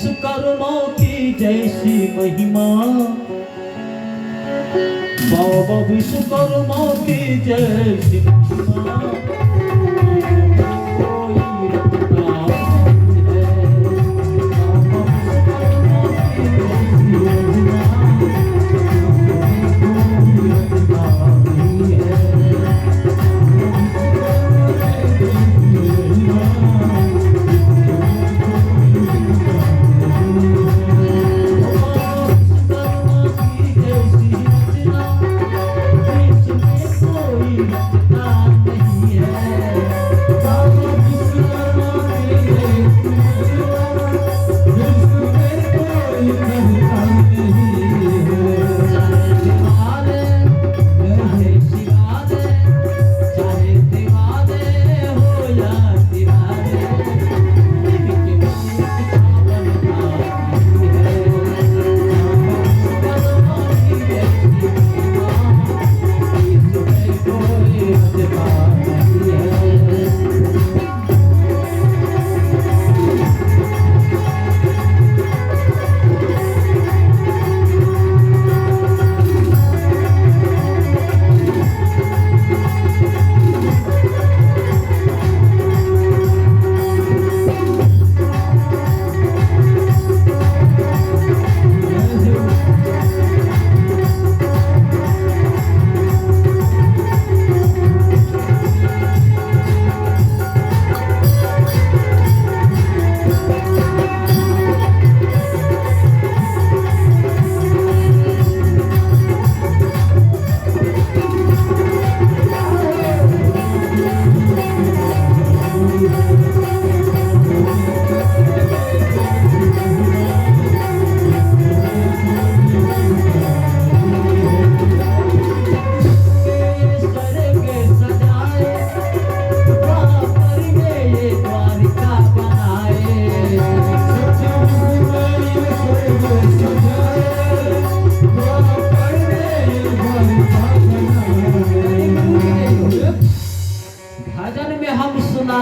विश्वकर्मा की जैसी महिमा, बाबा विश्वकर्मा की जैसी महिमा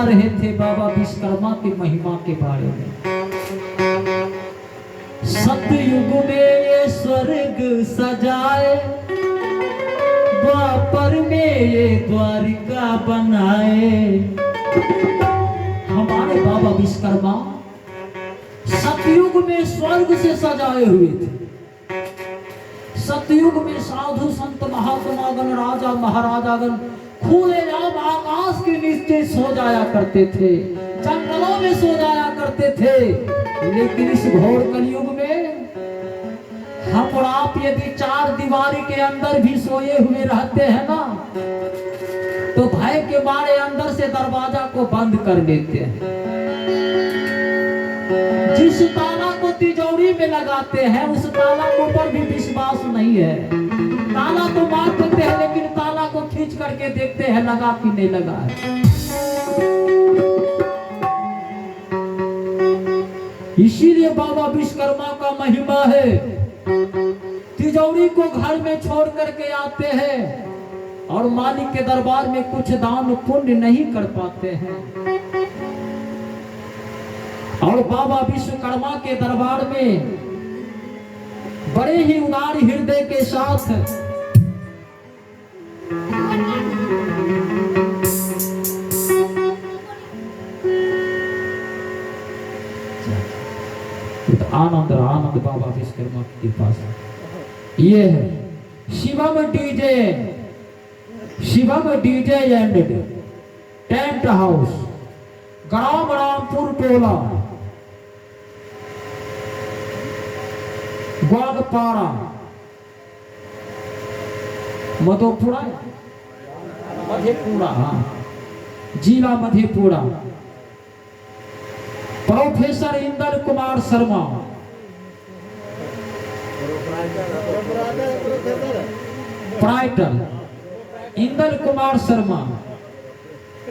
रहे थे बाबा विश्वकर्मा की महिमा के बारे में। सतयुग में ये स्वर्ग सजाए, द्वापर में ये द्वारिका बनाए। हमारे बाबा विश्वकर्मा सतयुग में स्वर्ग से सजाए हुए थे। सतयुग में साधु संत महात्मागण राजा महाराजागण खुले आम आकाश के नीचे सो जाया करते थे, जंगलों में सो जाया करते थे। लेकिन इस घोर कलयुग में हम और आप यदि चार दीवारी के अंदर भी सोए हुए रहते हैं ना, तो भय के मारे अंदर से दरवाजा को बंद कर देते हैं। जिस ताला को तिजोरी में लगाते हैं उस ताला के ऊपर भी विश्वास नहीं है। ताला तो मार देते हैं लेकिन ताला को खींच करके देखते हैं लगा कि नहीं लगा है। इसीलिए बाबा विश्वकर्मा का महिमा है, तिजोरी को घर में छोड़ करके आते हैं और मालिक के दरबार में कुछ दान पुण्य नहीं कर पाते हैं। और बाबा विश्वकर्मा के दरबार में बड़े ही उदार हृदय के साथ आनंद आनंद बाबा विश्वकर्मा के पास ये है। Shivam DJ and tent house, ग्राम रामपुर टोला, ग्वालपाड़ा, मधेपुरा, जिला मधेपुरा। प्रोफेसर इंदल कुमार शर्मा, प्राइटर इंदल कुमार शर्मा,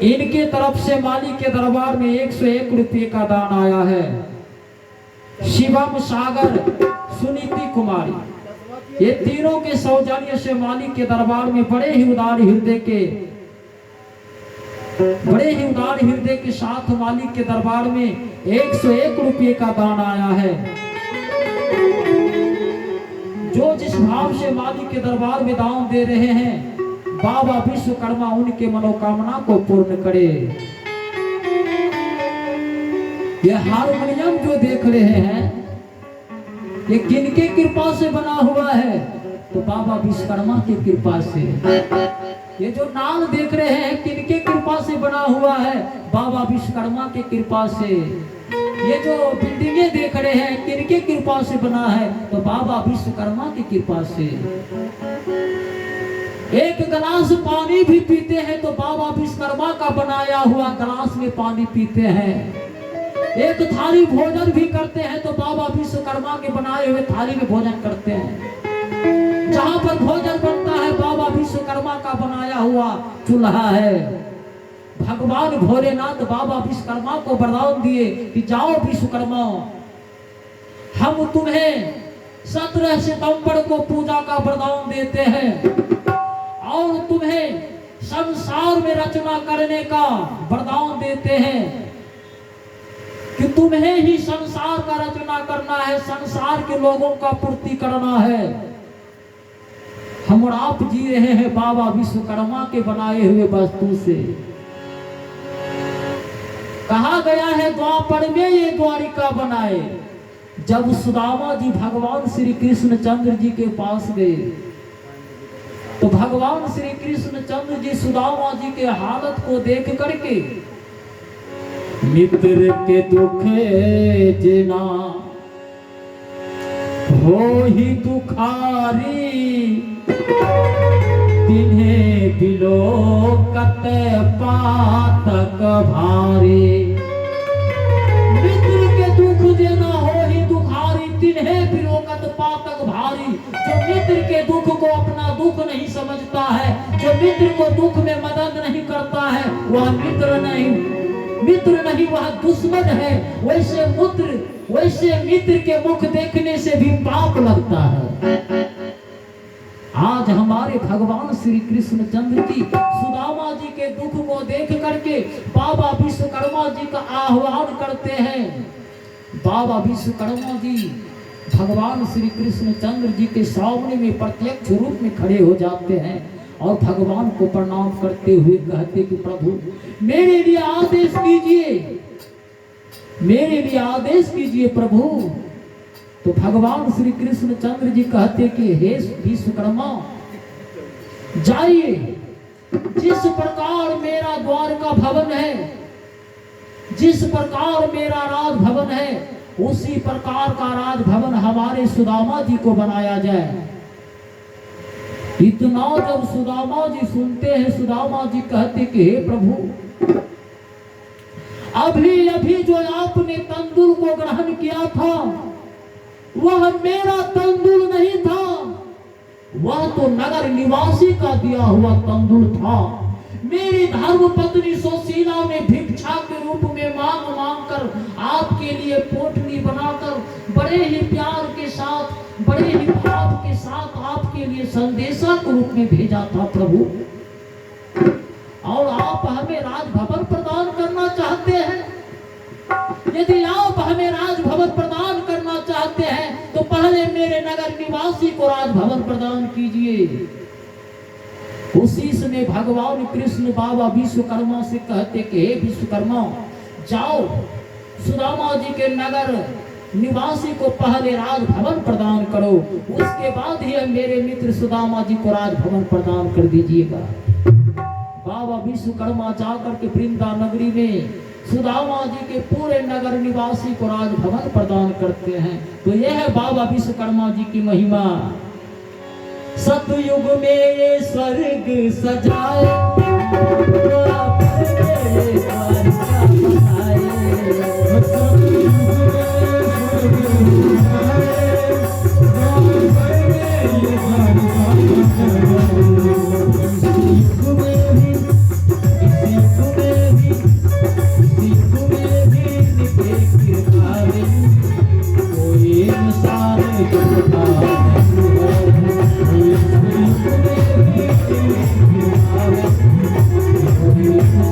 इनके तरफ से मालिक के दरबार में 101 रुपये का दान आया है। शिवम सागर, सुनीति कुमारी, ये तीनों के सौजन्य से मालिक के दरबार में बड़े ही उदार हृदय के बड़े ही उदार हृदय के साथ मालिक के दरबार में 101 रुपये का दान आया है। जो जिस भाव से मालिक के दरबार में दान दे रहे हैं, बाबा विश्वकर्मा उनके मनोकामना को पूर्ण करे। ये हारमोनियम जो देख रहे हैं, ये किनके कृपा से बना हुआ है? तो बाबा विश्वकर्मा की कृपा से। ये जो नाल देख रहे हैं, किनके कृपा से बना हुआ है? बाबा विश्वकर्मा की कृपा से। ये जो बिल्डिंगे देख रहे हैं, किनके कृपा से बना है? तो बाबा विश्वकर्मा की कृपा से। एक गिलास पानी भी पीते हैं तो बाबा विश्वकर्मा का बनाया हुआ गिलास में पानी पीते हैं। एक थाली भोजन भी करते हैं तो बाबा विश्वकर्मा के बनाए हुए थाली में भोजन करते हैं। जहां पर भोजन बनता है, बाबा विश्वकर्मा का बनाया हुआ चूल्हा है। भगवान भोलेनाथ बाबा विश्वकर्मा को वरदान दिए कि जाओ विश्वकर्मा, हम तुम्हें 17 सितंबर को पूजा का वरदान देते हैं और तुम्हें संसार में रचना करने का वरदान देते हैं कि तुम्हें ही संसार का रचना करना है, संसार के लोगों का पूर्ति करना है। हम और आप जी रहे हैं बाबा विश्वकर्मा के बनाए हुए वस्तु से। कहा गया है द्वापर में ये द्वारिका बनाए। जब सुदामा जी भगवान श्री कृष्ण चंद्र जी के पास गए तो भगवान श्री कृष्ण चंद्र जी सुदामा जी के हालत को देख करके, मित्र के दुखे जिना हो ही दुखारी, तिन्हें बिलोकत पातक भारी। मित्र के दुख देना हो ही दुखारी, तिन्हें बिलोकत पातक भारी। जो मित्र के दुख को अपना दुख नहीं समझता है, जो मित्र को दुख में मदद नहीं करता है, वह मित्र नहीं वह दुश्मन है। वैसे मित्र के मुख देखने से भी पाप लगता है। आज हमारे भगवान श्री कृष्ण चंद्र जी सुदामा जी के दुख को देख करके बाबा विश्वकर्मा जी का आह्वान करते हैं। बाबा विश्वकर्मा जी भगवान श्री कृष्ण चंद्र जी के सामने में प्रत्यक्ष रूप में खड़े हो जाते हैं और भगवान को प्रणाम करते हुए कहते कि प्रभु मेरे लिए आदेश कीजिए, मेरे लिए आदेश कीजिए प्रभु। तो भगवान श्री कृष्ण चंद्र जी कहते कि हे विश्वकर्मा, जाइए, जिस प्रकार मेरा द्वारका भवन है, जिस प्रकार मेरा राज भवन है, उसी प्रकार का राज भवन हमारे सुदामा जी को बनाया जाए। इतना जब सुदामा जी सुनते हैं, सुदामा जी कहते कि हे प्रभु, अभी जो आपने तंदुल को ग्रहण किया था वह मेरा तंदुल नहीं था, वह तो नगर निवासी का दिया हुआ तंदुल था। मेरी धर्म पत्नी सुशीला ने भिक्षा के रूप में मांग कर आपके लिए पोटली बनाकर बड़े ही प्यार के साथ, बड़े ही भाव के साथ आपके लिए संदेशा के रूप में भेजा था प्रभु। और आप हमें राजभवन प्रदान करना चाहते हैं। यदि आप हमें राजभवन प्रदान करना चाहते हैं तो पहले मेरे नगर निवासी को राजभवन प्रदान कीजिए। उसी समय भगवान कृष्ण बाबा विश्वकर्मा से कहते कि हे विश्वकर्मा, जाओ सुदामा जी के नगर निवासी को पहले राजभवन प्रदान करो, उसके बाद ही मेरे मित्र सुदामा जी को राजभवन प्रदान कर दीजिएगा। बाबा विश्वकर्मा जाकर के वृंदा नगरी में सुदामा जी के पूरे नगर निवासी को राजभवन प्रदान करते हैं। तो यह है बाबा विश्वकर्मा जी की महिमा। सतयुग में ये स्वर्ग सजाए,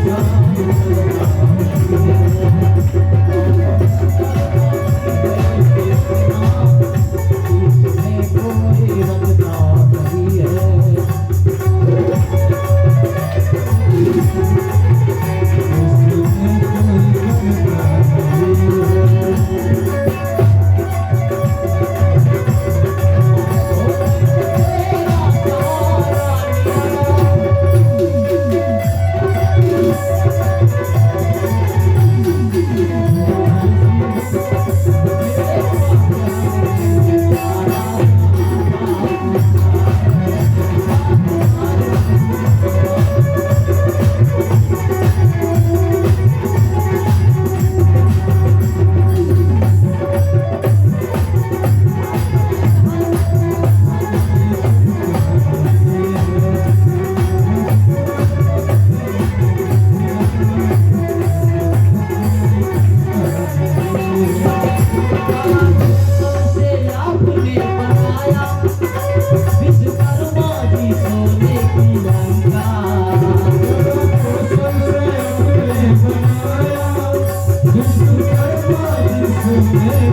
Yeah.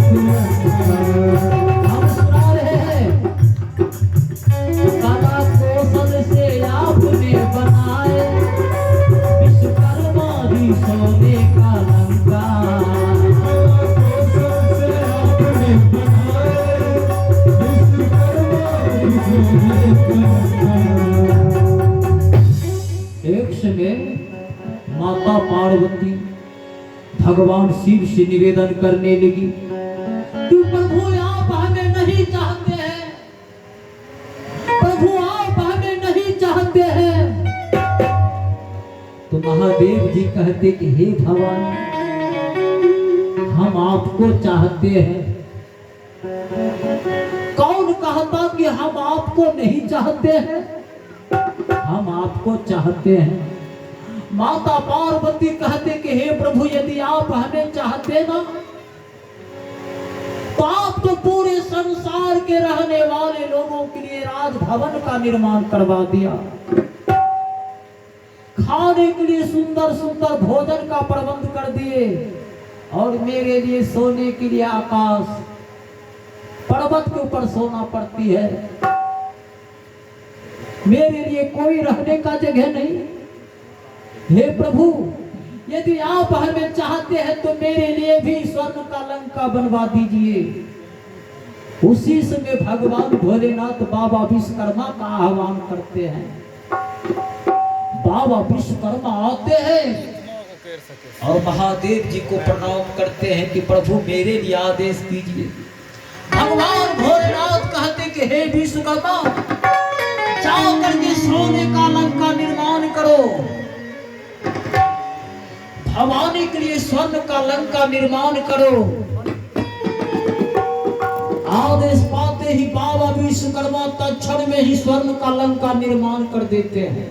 हम सुना रहे हैं, कला कौशल से आपने बनाए विश्वकर्मा जी सोने का लंका। एक समय माता पार्वती भगवान शिव से निवेदन करने लगी कि प्रभु आप हमें नहीं चाहते हैं, प्रभु आप हमें नहीं चाहते हैं। तो महादेव जी कहते कि हे भवानी, हम आपको चाहते हैं। कौन कहता कि हम आपको नहीं चाहते हैं? हम आपको चाहते हैं। माता पार्वती कहते कि हे प्रभु, यदि आप हमें चाहते ना, तो आप तो पूरे संसार के रहने वाले लोगों के लिए राजभवन का निर्माण करवा दिया, खाने के लिए सुंदर सुंदर भोजन का प्रबंध कर दिए, और मेरे लिए सोने के लिए आकाश, पर्वत के ऊपर सोना पड़ती है, मेरे लिए कोई रहने का जगह नहीं। हे प्रभु, यदि आप हमें चाहते हैं तो मेरे लिए भी स्वर्ण का लंका बनवा दीजिए। उसी समय भगवान भोलेनाथ बाबा विश्वकर्मा का आह्वान करते हैं। बाबा विश्वकर्मा आते हैं और महादेव जी को प्रणाम करते हैं कि प्रभु मेरे लिए आदेश दीजिए। भगवान भोलेनाथ कहते कि हे विश्वकर्मा, जाओ करके सोने का लंका निर्माण करो। भवानी के लिए स्वर्ण का लंका निर्माण करो। आदेश पाते ही बाबा विश्वकर्मा तत्क्षण में ही स्वर्ण का लंका निर्माण कर देते हैं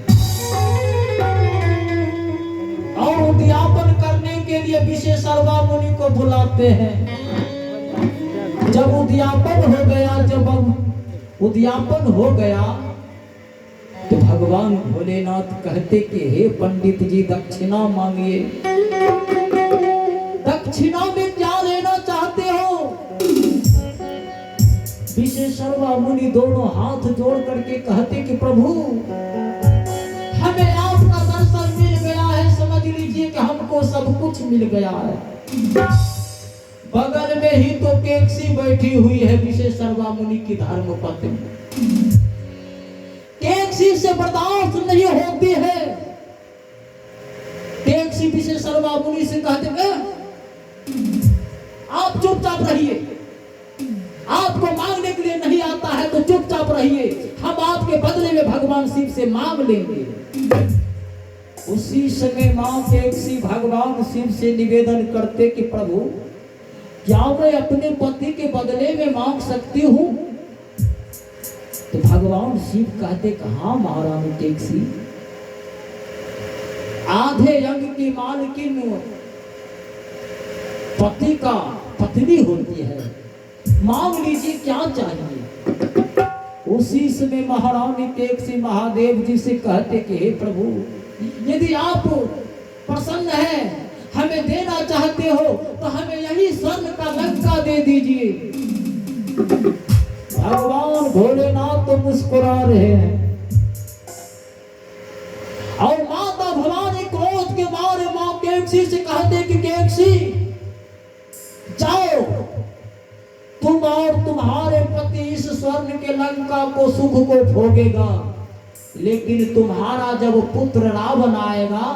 और उद्यापन करने के लिए विशेषर्वा मुनि को बुलाते हैं। जब उद्यापन हो गया तो भगवान भोलेनाथ कहते कि हे पंडित जी, दक्षिणा मांगिए। दक्षिणा में क्या लेना चाहते हो? विशेषर्वा मुनि दोनों हाथ जोड़ करके कहते कि प्रभु, हमें आपका दर्शन मिल गया है, समझ लीजिए कि हमको सब कुछ मिल गया है। बगल में ही तो केकसी बैठी हुई है, विशेषर्वा मुनि की धर्मपत्नी। केकसी से बर्दाश्त नहीं होती है। केकसी विशेषर्वा मुनि से कहते हैं, आप चुपचाप रहिए, आपको मांगने के लिए नहीं आता है तो चुपचाप रहिए, हम आपके बदले में भगवान शिव से मांग लेंगे। उसी समय मां केकसी भगवान शिव से निवेदन करते कि प्रभु, क्या मैं अपने पति के बदले में मांग सकती हूँ? तो भगवान शिव कहते कि हाँ महारानी केकसी, आधे अंग की मालकिन पति का पत्नी होती है, मांग लीजिए क्या चाहिए। उसी समय महारानी केकसी महादेव जी से कहते कि हे प्रभु, यदि आप प्रसन्न हैं, हमें देना चाहते हो, तो हमें यही स्वर्ण का लंका दे दीजिए। भगवान भोलेनाथ तो मुस्कुरा रहे हैं और माता भवानी क्रोध के मारे मां केकसी से कहते कि केकसी, जाओ, तुम और तुम्हारे पति इस स्वर्ण के लंका को सुख को भोगेगा, लेकिन तुम्हारा जब पुत्र रावण आएगा